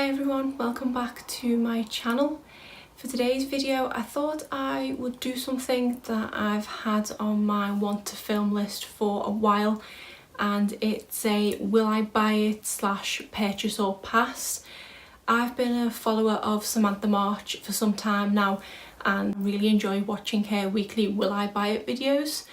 everyone, welcome back to my channel. For today's video I thought I would do something that I've had on my want to film list for a while, and it's a will I buy it / purchase or pass. I've been a follower of Samantha March for some time now and really enjoy watching her weekly will I buy it videos.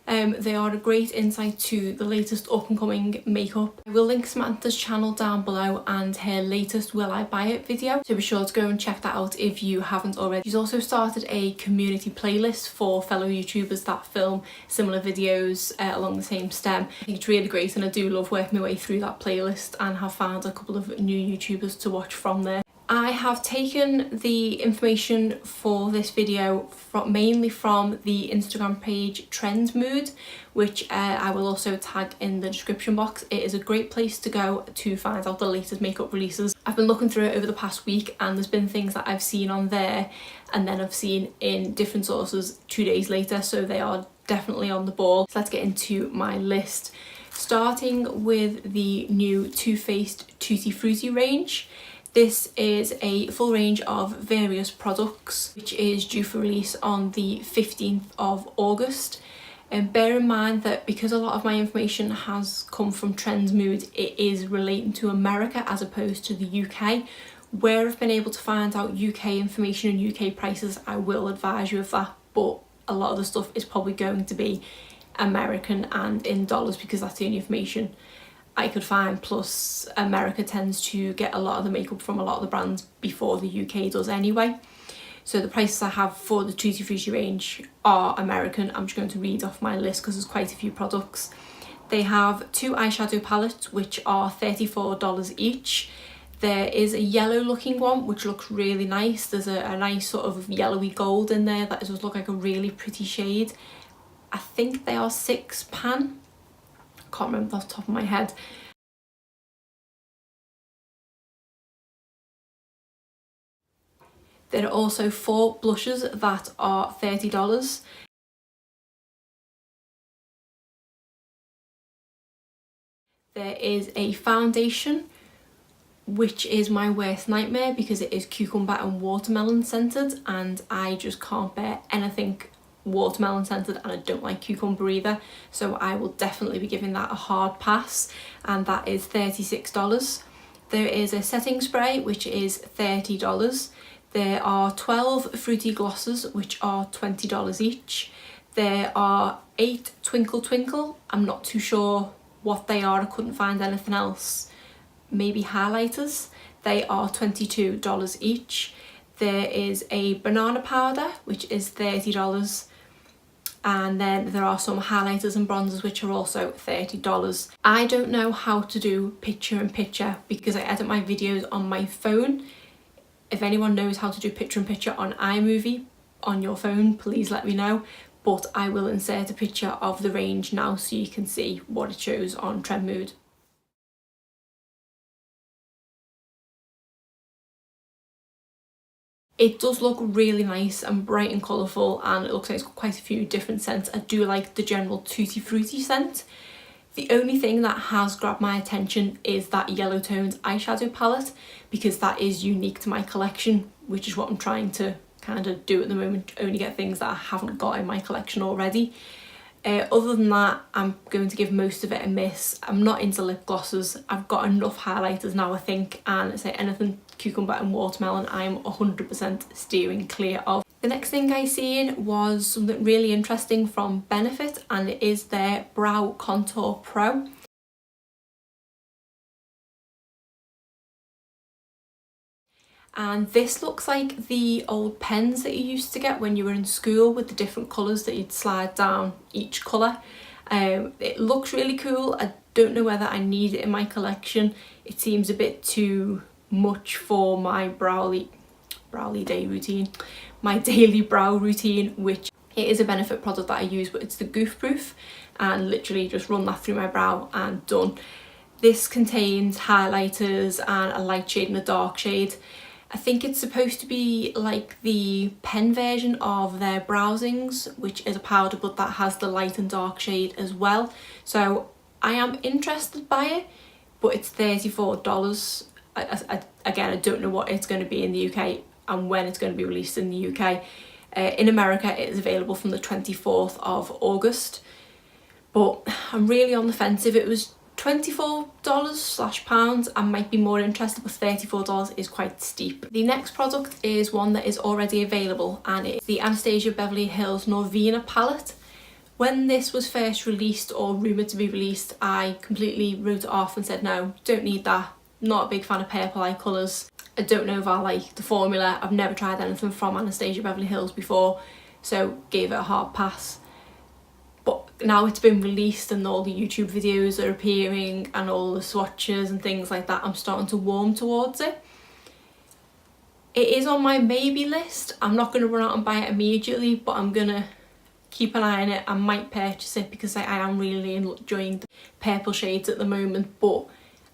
They are a great insight to the latest up and coming makeup. I will link Samantha's channel down below and her latest will I buy it video, so be sure to go and check that out if you haven't already. She's also started a community playlist for fellow YouTubers that film similar videos along the same stem. I think it's really great and I do love working my way through that playlist and have found a couple of new YouTubers to watch from there. I have taken the information for this video mainly from the Instagram page Trend Mood, which I will also tag in the description box. It is a great place to go to find out the latest makeup releases. I've been looking through it over the past week and there's been things that I've seen on there and then I've seen in different sources 2 days later, so they are definitely on the ball. So let's get into my list. Starting with the new Too Faced Tutti Frutti range. This is a full range of various products which is due for release on the 15th of August. And bear in mind that because a lot of my information has come from Trend Mood, it is relating to America as opposed to the UK. Where I've been able to find out UK information and UK prices, I will advise you of that, but a lot of the stuff is probably going to be American and in dollars because that's the only information I could find, plus America tends to get a lot of the makeup from a lot of the brands before the UK does anyway. So the prices I have for the Tutti Frutti range are American. I'm just going to read off my list because there's quite a few products. They have 2 eyeshadow palettes which are $34 each. There is a yellow looking one which looks really nice. There's a nice sort of yellowy gold in there that does look like a really pretty shade. I think they are £6. Can't remember off the top of my head. There are also 4 blushes that are $30. There is a foundation which is my worst nightmare because it is cucumber and watermelon scented and I just can't bear anything watermelon scented and I don't like cucumber either, so I will definitely be giving that a hard pass, and that is $36. There is a setting spray which is $30. There are 12 fruity glosses which are $20 each. There are 8 Twinkle Twinkle, I'm not too sure what they are, I couldn't find anything else, maybe highlighters. They are $22 each. There is a banana powder which is $30. And then there are some highlighters and bronzers which are also $30. I don't know how to do picture in picture because I edit my videos on my phone. If anyone knows how to do picture in picture on iMovie on your phone, please let me know. But I will insert a picture of the range now so you can see what it shows on Trend Mood. It does look really nice and bright and colourful, and it looks like it's got quite a few different scents. I do like the general Tutti Frutti scent. The only thing that has grabbed my attention is that yellow toned eyeshadow palette because that is unique to my collection, which is what I'm trying to kind of do at the moment, only get things that I haven't got in my collection already. Other than that, I'm going to give most of it a miss. I'm not into lip glosses. I've got enough highlighters now, I think, and I say anything cucumber and watermelon I'm 100% steering clear of. The next thing I seen was something really interesting from Benefit, and it is their Brow Contour Pro. And this looks like the old pens that you used to get when you were in school with the different colours that you'd slide down each colour. It looks really cool. I don't know whether I need it in my collection. It seems a bit too much for my my daily brow routine, which it is a Benefit product that I use, but it's the Goof Proof, and literally just run that through my brow and done. This contains highlighters and a light shade and a dark shade. I think it's supposed to be like the pen version of their Browsings, which is a powder but that has the light and dark shade as well. So I am interested by it, but it's $34. again, I don't know what it's going to be in the UK and when it's going to be released in the UK. In America it is available from the 24th of August, but I'm really on the fence. If it was $24/pounds, I might be more interested, but $34 is quite steep. The next product is one that is already available, and it's the Anastasia Beverly Hills Norvina palette. When this was first released or rumoured to be released, I completely wrote it off and said no, don't need that. Not a big fan of purple eye colours. I don't know if I like the formula. I've never tried anything from Anastasia Beverly Hills before, so gave it a hard pass. But now it's been released and all the YouTube videos are appearing and all the swatches and things like that, I'm starting to warm towards it. It is on my maybe list. I'm not going to run out and buy it immediately, but I'm going to keep an eye on it. I might purchase it because I am really enjoying the purple shades at the moment, but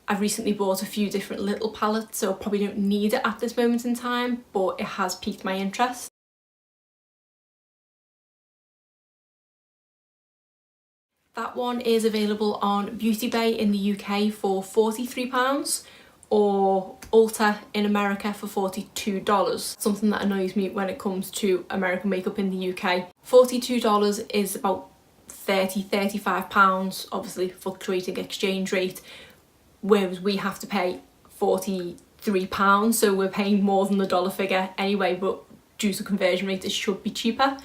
I've recently bought a few different little palettes, so I probably don't need it at this moment in time, but it has piqued my interest. That one is available on Beauty Bay in the UK for £43 or Ulta in America for $42. Something that annoys me when it comes to American makeup in the UK. $42 is about £30–35, obviously fluctuating exchange rate, whereas we have to pay £43, so we're paying more than the dollar figure anyway, but due to conversion rate it should be cheaper.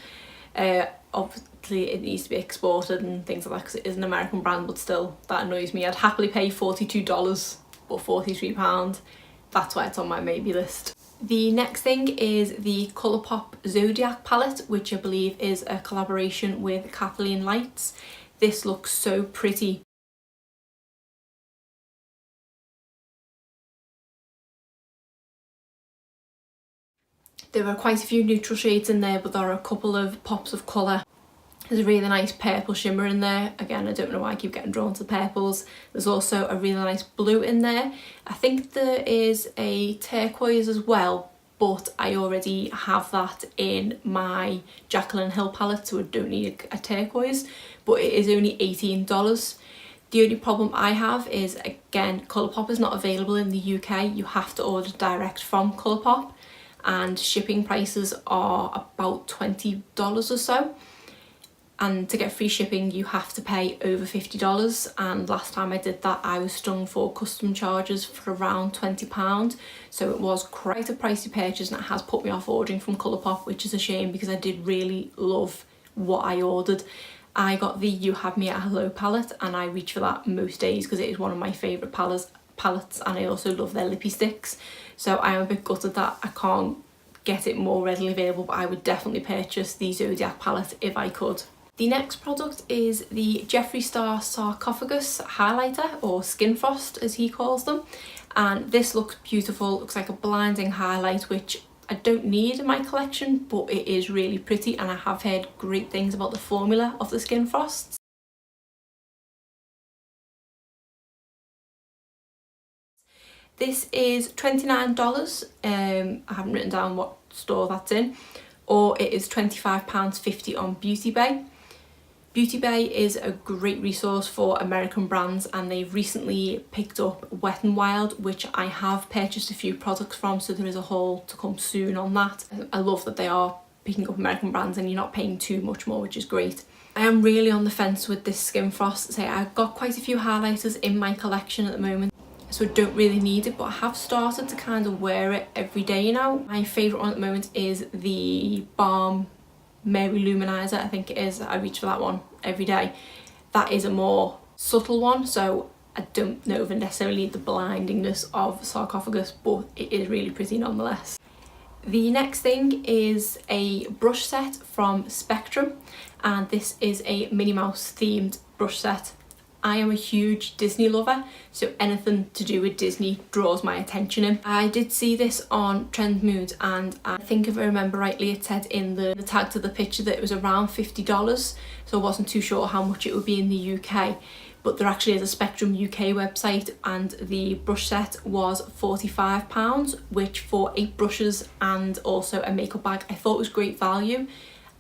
Obviously it needs to be exported and things like that because it is an American brand, but still that annoys me. I'd happily pay $42 but £43, that's why it's on my maybe list. The next thing is the Colourpop Zodiac palette, which I believe is a collaboration with Kathleen Lights. This looks so pretty. There are quite a few neutral shades in there, but there are a couple of pops of colour. There's a really nice purple shimmer in there. Again, I don't know why I keep getting drawn to purples. There's also a really nice blue in there. I think there is a turquoise as well, but I already have that in my Jaclyn Hill palette, so I don't need a turquoise, but it is only $18. The only problem I have is, again, Colourpop is not available in the UK. You have to order direct from Colourpop, and shipping prices are about $20 or so. And to get free shipping you have to pay over $50, and last time I did that I was stung for custom charges for around £20, so it was quite a pricey purchase and it has put me off ordering from Colourpop, which is a shame because I did really love what I ordered. I got the You Have Me at Hello palette and I reach for that most days because it is one of my favourite palettes, and I also love their lippy sticks, so I am a bit gutted that I can't get it more readily available, but I would definitely purchase the Zodiac palette if I could. The next product is the Jeffree Star Sarcophagus Highlighter, or Skin Frost as he calls them, and this looks beautiful. Looks like a blinding highlight, which I don't need in my collection, but it is really pretty and I have heard great things about the formula of the Skin Frosts. This is $29, I haven't written down what store that's in, or it is £25.50 on Beauty Bay. Beauty Bay is a great resource for American brands, and they've recently picked up Wet n Wild, which I have purchased a few products from, so there is a haul to come soon on that. I love that they are picking up American brands and you're not paying too much more, which is great. I am really on the fence with this Skin Frost. So I've got quite a few highlighters in my collection at the moment, so I don't really need it, but I have started to kind of wear it every day now. My favourite one at the moment is the Balm Mary Luminizer, I think it is. I reach for that one every day. That is a more subtle one, so I don't know if I necessarily need the blindingness of Sarcophagus, but it is really pretty nonetheless. The next thing is a brush set from Spectrum, and this is a Minnie Mouse themed brush set. I am a huge Disney lover, so anything to do with Disney draws my attention in. I did see this on Trend Mood, and I think if I remember rightly it said in the tag to the picture that it was around $50, so I wasn't too sure how much it would be in the UK, but there actually is a Spectrum UK website and the brush set was £45, which for 8 brushes and also a makeup bag I thought was great value.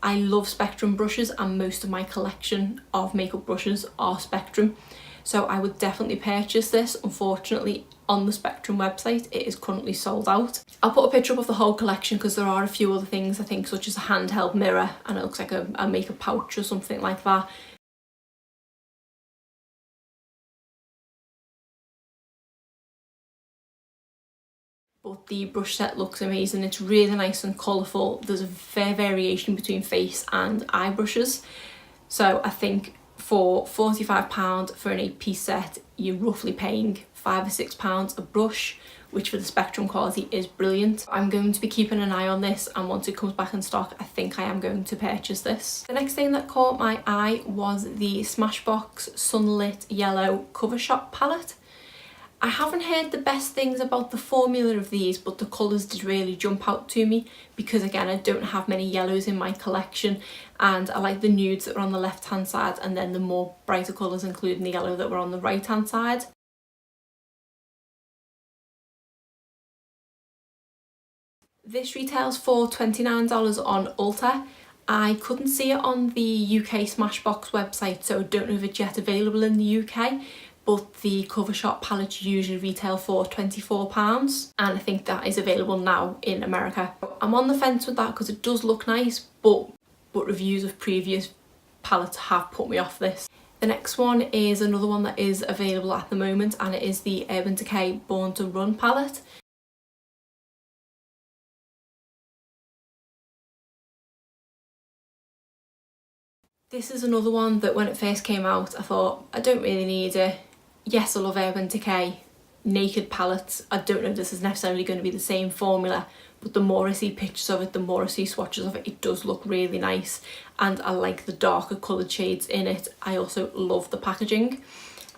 I love Spectrum brushes and most of my collection of makeup brushes are Spectrum, so I would definitely purchase this. Unfortunately on the Spectrum website it is currently sold out. I'll put a picture up of the whole collection because there are a few other things I think, such as a handheld mirror, and it looks like a makeup pouch or something like that. But the brush set looks amazing. It's really nice and colourful. There's a fair variation between face and eye brushes. So I think for £45 for an 8-piece set, you're roughly paying £5 or £6 a brush, which for the Spectrum quality is brilliant. I'm going to be keeping an eye on this, and once it comes back in stock, I think I am going to purchase this. The next thing that caught my eye was the Smashbox Sunlit Yellow Cover Shop palette. I haven't heard the best things about the formula of these, but the colours did really jump out to me because, again, I don't have many yellows in my collection, and I like the nudes that were on the left hand side and then the more brighter colours, including the yellow, that were on the right hand side. This retails for $29 on Ulta. I couldn't see it on the UK Smashbox website, so I don't know if it's yet available in the UK, but the Cover Shop palettes usually retail for £24, and I think that is available now in America. I'm on the fence with that because it does look nice, but reviews of previous palettes have put me off this. The next one is another one that is available at the moment, and it is the Urban Decay Born to Run palette. This is another one that when it first came out I thought, I don't really need it. Yes, I love Urban Decay naked palettes. I don't know if this is necessarily going to be the same formula, but the more I see pictures of it, the more I see swatches of it, it does look really nice, and I like the darker coloured shades in it. I also love the packaging.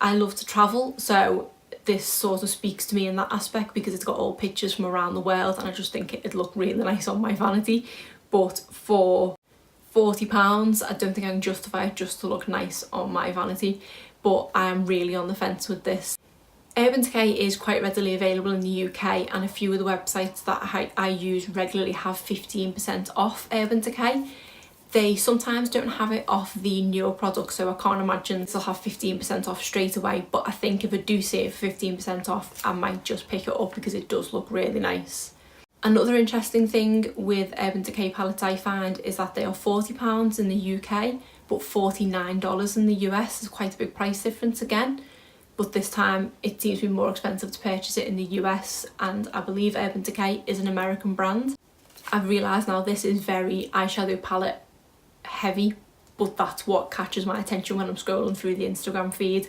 I love to travel, so this sort of speaks to me in that aspect because it's got all pictures from around the world, and I just think it'd look really nice on my vanity. But for £40, I don't think I can justify it just to look nice on my vanity, but I am really on the fence with this. Urban Decay is quite readily available in the UK, and a few of the websites that I use regularly have 15% off Urban Decay. They sometimes don't have it off the newer products, so I can't imagine they'll have 15% off straight away, but I think if I do see it for 15% off, I might just pick it up because it does look really nice. Another interesting thing with Urban Decay palettes I find is that they are £40 in the UK, but $49 in the US. Is quite a big price difference again, but this time it seems to be more expensive to purchase it in the US, and I believe Urban Decay is an American brand. I've realised now this is very eyeshadow palette heavy, but that's what catches my attention when I'm scrolling through the Instagram feed.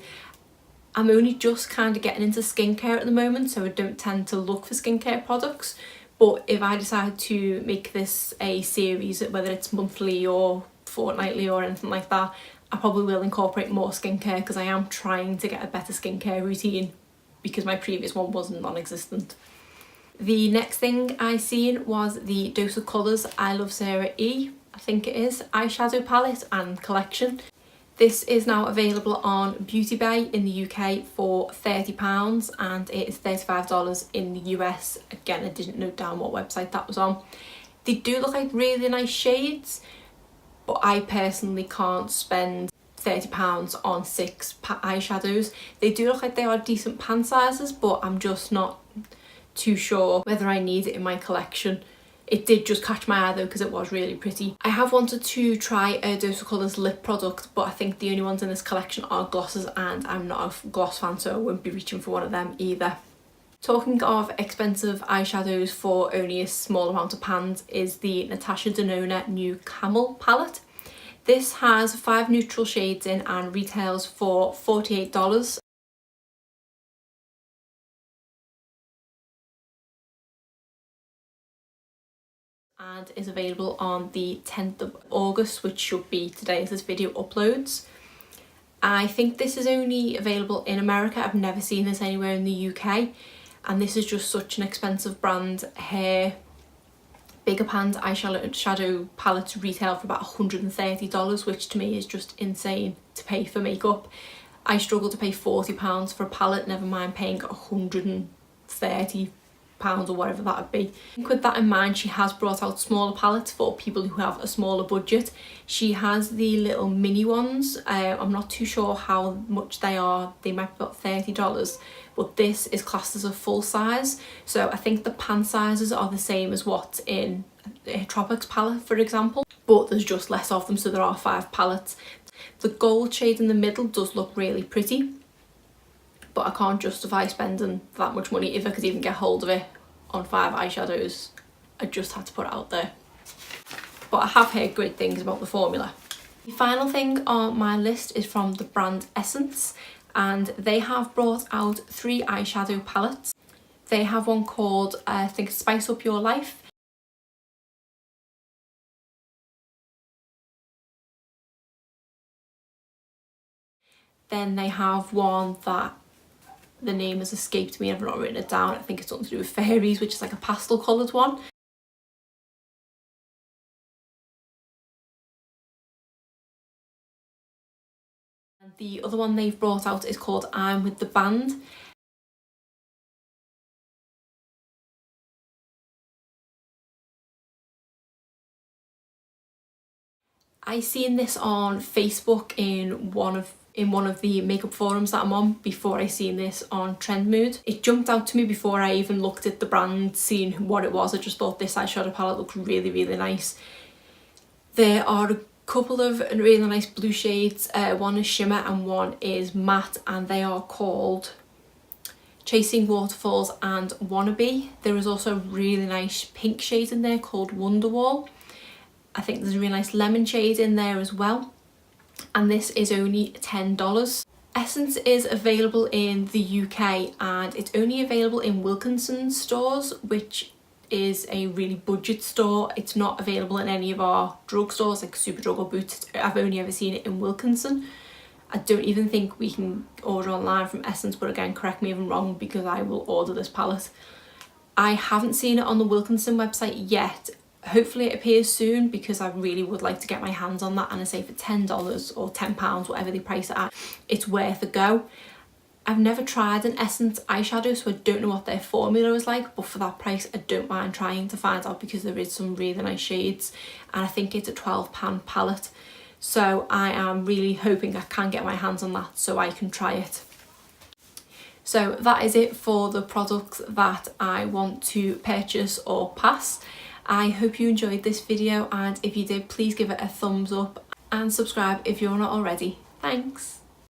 I'm only just kind of getting into skincare at the moment, so I don't tend to look for skincare products. But if I decide to make this a series, whether it's monthly or fortnightly or anything like that, I probably will incorporate more skincare because I am trying to get a better skincare routine because my previous one wasn't non-existent. The next thing I seen was the Dose of Colours I Love Sarah E, I think it is, eyeshadow palette and collection. This is now available on Beauty Bay in the UK for £30, and it is $35 in the US. Again, I didn't note down what website that was on. They do look like really nice shades, but I personally can't spend £30 on 6 eyeshadows. They do look like they are decent pan sizes, but I'm just not too sure whether I need it in my collection. It did just catch my eye though because it was really pretty. I have wanted to try a Dose of Colours lip product, but I think the only ones in this collection are glosses, and I'm not a gloss fan, so I won't be reaching for one of them either. Talking of expensive eyeshadows for only a small amount of pans is the Natasha Denona New Camel palette. This has 5 neutral shades in and retails for $48. And is available on the 10th of August, which should be today as this video uploads. I think this is only available in America. I've never seen this anywhere in the UK, and this is just such an expensive brand. Her bigger pans eyeshadow palettes retail for about $130, which to me is just insane to pay for makeup. I struggle to pay £40 for a palette, never mind paying $130 or whatever that would be. I think with that in mind, she has brought out smaller palettes for people who have a smaller budget. She has the little mini ones. I'm not too sure how much they are. They might be about $30, but this is classed as a full size. So I think the pan sizes are the same as what's in a Tropics palette, for example, but there's just less of them, so there are 5 palettes. The gold shade in the middle does look really pretty, but I can't justify spending that much money if I could even get hold of it on 5 eyeshadows. I just had to put it out there. But I have heard great things about the formula. The final thing on my list is from the brand Essence, and they have brought out 3 eyeshadow palettes. They have one called, I think, Spice Up Your Life. Then they have one that the name has escaped me, I've not written it down. I think it's something to do with fairies, which is like a pastel coloured one. And the other one they've brought out is called I'm With The Band. I seen this on Facebook in one of the makeup forums that I'm on before I seen this on Trendmood. It jumped out to me before I even looked at the brand, seeing what it was. I just thought this eyeshadow palette looked really, really nice. There are a couple of really nice blue shades. One is shimmer and one is matte, and they are called Chasing Waterfalls and Wannabe. There is also a really nice pink shade in there called Wonderwall. I think there's a really nice lemon shade in there as well, and this is only $10. Essence is available in the UK and it's only available in Wilkinson stores, which is a really budget store. It's not available in any of our drugstores like Superdrug or Boots. I've only ever seen it in Wilkinson. I don't even think we can order online from Essence, but again, correct me if I'm wrong because I will order this palette. I haven't seen it on the Wilkinson website yet. Hopefully it appears soon because I really would like to get my hands on that, and I say for $10 or £10, whatever they price it at, it's worth a go. I've never tried an Essence eyeshadow, so I don't know what their formula is like, but for that price I don't mind trying to find out because there is some really nice shades, and I think it's a £12 palette. So I am really hoping I can get my hands on that so I can try it. So that is it for the products that I want to purchase or pass. I hope you enjoyed this video, and if you did, please give it a thumbs up and subscribe if you're not already. Thanks!